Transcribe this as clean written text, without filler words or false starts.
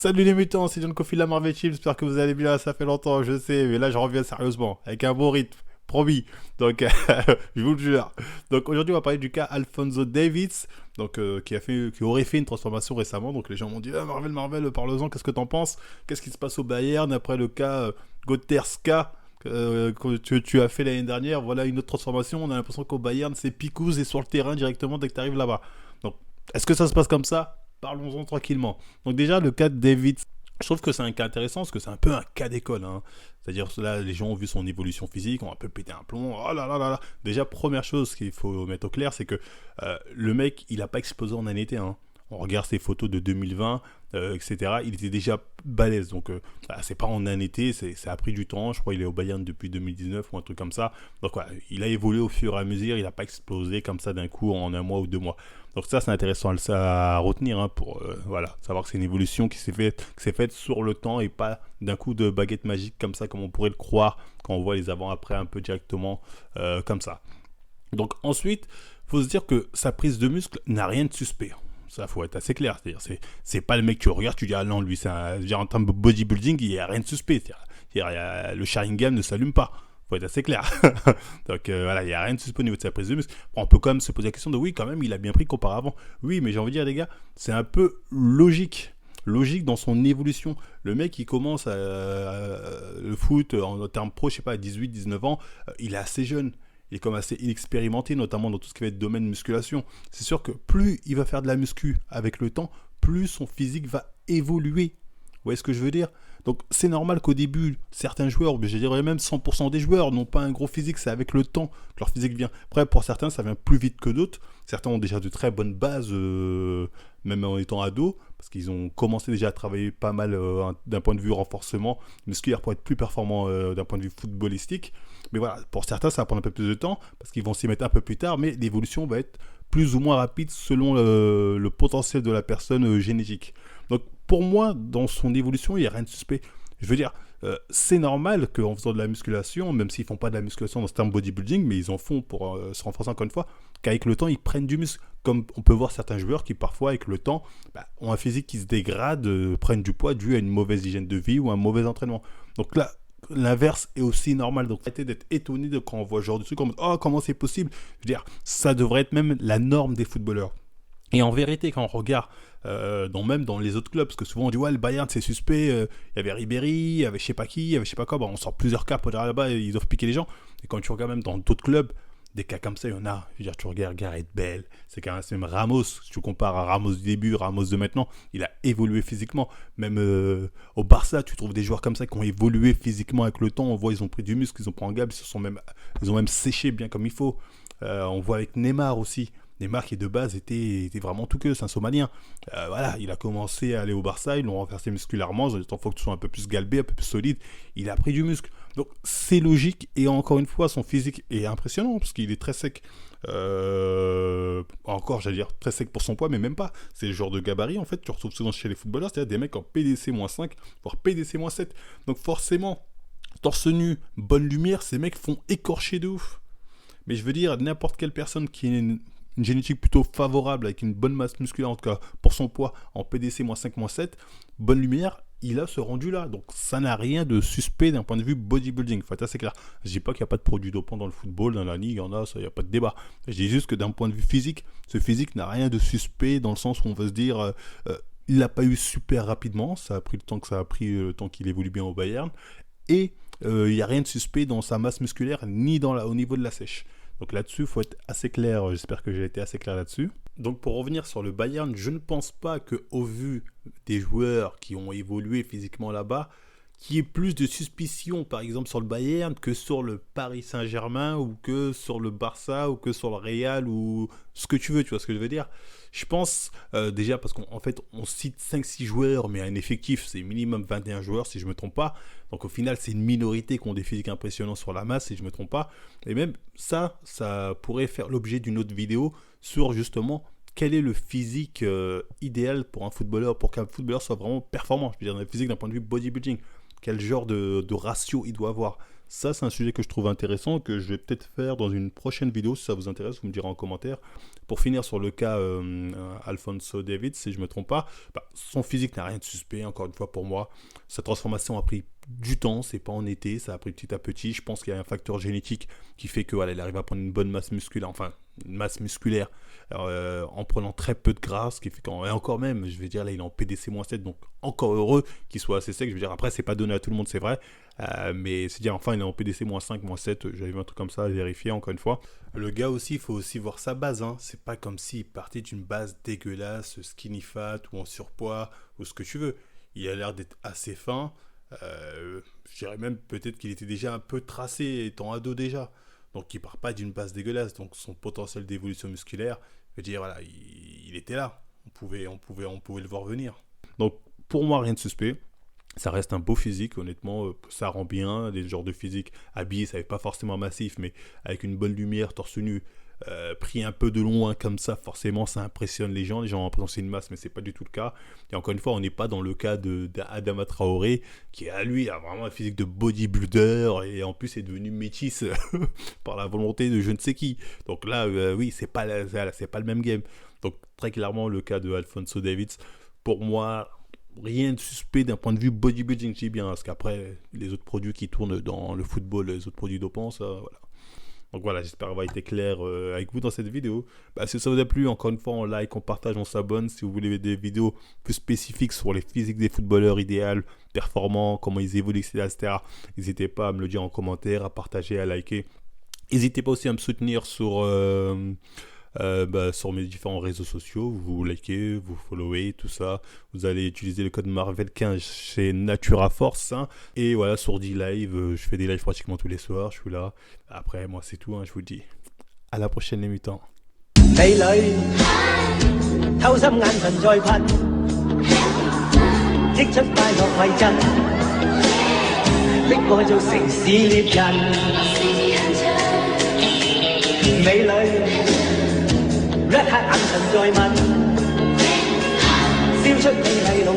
Salut les mutants, c'est John Coffey de la Marvel Team, j'espère que vous allez bien, ça fait longtemps, je sais, mais là je reviens sérieusement, avec un bon rythme, promis, donc je vous le jure. Donc aujourd'hui on va parler du cas Alphonso Davies, donc qui aurait fait une transformation récemment, donc les gens m'ont dit ah, Marvel, parle-en, qu'est-ce que t'en penses? Qu'est-ce qui se passe au Bayern après le cas Goterska que tu as fait l'année dernière? Voilà une autre transformation, on a l'impression qu'au Bayern c'est picouse et sur le terrain directement dès que tu arrives là-bas. Donc est-ce que ça se passe comme ça? Parlons-en tranquillement. Donc déjà, le cas de David, je trouve que c'est un cas intéressant parce que c'est un peu un cas d'école. Hein. C'est-à-dire là, les gens ont vu son évolution physique, on a un peu pété un plomb. Oh là là là là. Déjà, première chose qu'il faut mettre au clair, c'est que le mec, il n'a pas explosé en un été. Hein. On regarde ses photos de 2020, etc. Il était déjà balèze. Donc, c'est pas en un été, ça a pris du temps. Je crois qu'il est au Bayern depuis 2019 ou un truc comme ça. Donc, voilà, il a évolué au fur et à mesure. Il n'a pas explosé comme ça d'un coup en un mois ou 2 mois. Donc ça, c'est intéressant à retenir hein, pour voilà, savoir que c'est une évolution qui s'est faite sur le temps et pas d'un coup de baguette magique comme ça, comme on pourrait le croire quand on voit les avant-après un peu directement comme ça. Donc ensuite, il faut se dire que sa prise de muscle n'a rien de suspect. Ça, faut être assez clair. C'est-à-dire, c'est pas le mec que tu regardes, tu dis ah non, lui, en termes de bodybuilding, il n'y a rien de suspect. Le Sharingan ne s'allume pas. Faut être assez clair. Donc voilà, il n'y a rien de suspect au niveau de sa prise de muscle. On peut quand même se poser la question de oui, quand même, il a bien pris qu'auparavant. Oui, mais j'ai envie de dire, les gars, c'est un peu logique dans son évolution. Le mec, il commence le foot en termes pro, je sais pas, à 18-19 ans, il est assez jeune. Il est comme assez inexpérimenté, notamment dans tout ce qui va être domaine musculation. C'est sûr que plus il va faire de la muscu avec le temps, plus son physique va évoluer. Vous voyez ce que je veux dire? Donc c'est normal qu'au début, certains joueurs, je dirais même 100% des joueurs, n'ont pas un gros physique, c'est avec le temps que leur physique vient. Après, pour certains, ça vient plus vite que d'autres. Certains ont déjà de très bonnes bases, même en étant ados, parce qu'ils ont commencé déjà à travailler pas mal d'un point de vue renforcement musculaire pour être plus performants d'un point de vue footballistique. Mais voilà, pour certains, ça va prendre un peu plus de temps, parce qu'ils vont s'y mettre un peu plus tard, mais l'évolution va être plus ou moins rapide selon le potentiel de la personne génétique. Donc pour moi, dans son évolution, il n'y a rien de suspect. Je veux dire, c'est normal qu'en faisant de la musculation, même s'ils ne font pas de la musculation dans ce terme bodybuilding, mais ils en font pour se renforcer encore une fois, qu'avec le temps, ils prennent du muscle. Comme on peut voir certains joueurs qui, parfois, avec le temps, ont un physique qui se dégrade, prennent du poids dû à une mauvaise hygiène de vie ou un mauvais entraînement. Donc là, l'inverse est aussi normal. Donc arrêtez d'être étonné quand on voit ce genre de truc, comme oh, comment c'est possible? Je veux dire, ça devrait être même la norme des footballeurs. Et en vérité, quand on regarde, même dans les autres clubs, parce que souvent on dit ouais, le Bayern c'est suspect, il y avait Ribéry, il y avait je sais pas qui, il y avait je sais pas quoi, on sort plusieurs cas pour dire là-bas, ils doivent piquer les gens. Et quand tu regardes même dans d'autres clubs, des cas comme ça, il y en a. Je veux dire, tu regardes Gareth Bale, c'est même Ramos, si tu compares à Ramos du début, Ramos de maintenant, il a évolué physiquement. Même au Barça, tu trouves des joueurs comme ça qui ont évolué physiquement avec le temps. On voit, ils ont pris du muscle, ils ont pris en gamme, ils ont même séché bien comme il faut. On voit avec Neymar aussi. Neymar qui de base était vraiment tout que, c'est un Somalien. Voilà, il a commencé à aller au Barça, ils l'ont renversé musculairement, ils ont dit il faut que tu sois un peu plus galbé, un peu plus solide. Il a pris du muscle. Donc c'est logique et encore une fois son physique est impressionnant parce qu'il est très sec. Encore j'allais dire très sec pour son poids mais même pas. C'est le genre de gabarit en fait que tu retrouves souvent chez les footballeurs, c'est-à-dire des mecs en PDC-5 voire PDC-7. Donc forcément, torse nu, bonne lumière, ces mecs font écorcher de ouf. Mais je veux dire, n'importe quelle personne qui est une génétique plutôt favorable, avec une bonne masse musculaire, en tout cas pour son poids, en PDC-5-7, bonne lumière, il a ce rendu-là. Donc ça n'a rien de suspect d'un point de vue bodybuilding. Il faut être assez clair. Je ne dis pas qu'il n'y a pas de produits dopants dans le football, dans la ligue, il y en a, ça, il n'y a pas de débat. Je dis juste que d'un point de vue physique, ce physique n'a rien de suspect dans le sens où on va se dire... il l'a pas eu super rapidement, ça a pris le temps que ça a pris, le temps qu'il évolue bien au Bayern, et il n'y a rien de suspect dans sa masse musculaire, ni au niveau de la sèche. Donc là-dessus, il faut être assez clair. J'espère que j'ai été assez clair là-dessus. Donc pour revenir sur le Bayern, je ne pense pas qu'au vu des joueurs qui ont évolué physiquement là-bas, qu'il y ait plus de suspicion, par exemple, sur le Bayern que sur le Paris Saint-Germain ou que sur le Barça ou que sur le Real ou ce que tu veux, tu vois ce que je veux dire. Je pense déjà parce qu'en fait, on cite 5-6 joueurs, mais un effectif, c'est minimum 21 joueurs si je ne me trompe pas. Donc au final, c'est une minorité qui ont des physiques impressionnants sur la masse si je ne me trompe pas. Et même ça pourrait faire l'objet d'une autre vidéo sur justement quel est le physique idéal pour un footballeur, pour qu'un footballeur soit vraiment performant. Je veux dire, le physique d'un point de vue bodybuilding. Quel genre de ratio il doit avoir. Ça, c'est un sujet que je trouve intéressant, que je vais peut-être faire dans une prochaine vidéo, si ça vous intéresse, vous me direz en commentaire. Pour finir sur le cas Alphonso Davies, si je ne me trompe pas, son physique n'a rien de suspect, encore une fois pour moi. Sa transformation a pris du temps, c'est pas en été, ça a pris petit à petit. Je pense qu'il y a un facteur génétique qui fait que voilà, il arrive à prendre une bonne masse musculaire, enfin une masse musculaire en prenant très peu de gras, ce qui fait qu'en et encore même, je vais dire là il est en PDC-7, donc encore heureux qu'il soit assez sec. Je veux dire après c'est pas donné à tout le monde, c'est vrai, mais c'est dire enfin il est en PDC-5, -7, j'avais vu un truc comme ça, à vérifier encore une fois. Le gars aussi, il faut aussi voir sa base, hein. C'est pas comme s'il partait d'une base dégueulasse, skinny fat ou en surpoids ou ce que tu veux. Il a l'air d'être assez fin. Je dirais même peut-être qu'il était déjà un peu tracé étant ado déjà. Donc il part pas d'une base dégueulasse. Donc son potentiel d'évolution musculaire, je veux dire voilà, il était là. On pouvait le voir venir. Donc pour moi rien de suspect. Ça reste un beau physique, honnêtement, ça rend bien, des genres de physique habillé, ça n'est pas forcément massif, mais avec une bonne lumière, torse nu, pris un peu de loin comme ça, forcément ça impressionne les gens ont l'impression que c'est une masse, mais c'est pas du tout le cas. Et encore une fois, on n'est pas dans le cas d'Adama Traoré, qui a vraiment un physique de bodybuilder, et en plus est devenu métisse par la volonté de je ne sais qui. Donc là, oui, c'est pas le même game. Donc très clairement, le cas de Alphonso Davies, pour moi, rien de suspect d'un point de vue bodybuilding, je dis bien, parce qu'après, les autres produits qui tournent dans le football, les autres produits dopants, ça, voilà. Donc voilà, j'espère avoir été clair avec vous dans cette vidéo. Si ça vous a plu, encore une fois, on like, on partage, on s'abonne. Si vous voulez des vidéos plus spécifiques sur les physiques des footballeurs idéaux, performants, comment ils évoluent, etc., n'hésitez pas à me le dire en commentaire, à partager, à liker. N'hésitez pas aussi à me soutenir sur mes différents réseaux sociaux, vous likez, vous followez, tout ça. Vous allez utiliser le code Marvel15 chez Natura Force, hein. Et voilà, sur D-Live, je fais des lives pratiquement tous les soirs, je suis là. Après, moi c'est tout, hein, je vous dis à la prochaine les mutants. 美女偷心眼神再噴，即出快樂為真，逼我做城市獵人。美女。一刻眼神再問，燒出美麗濃。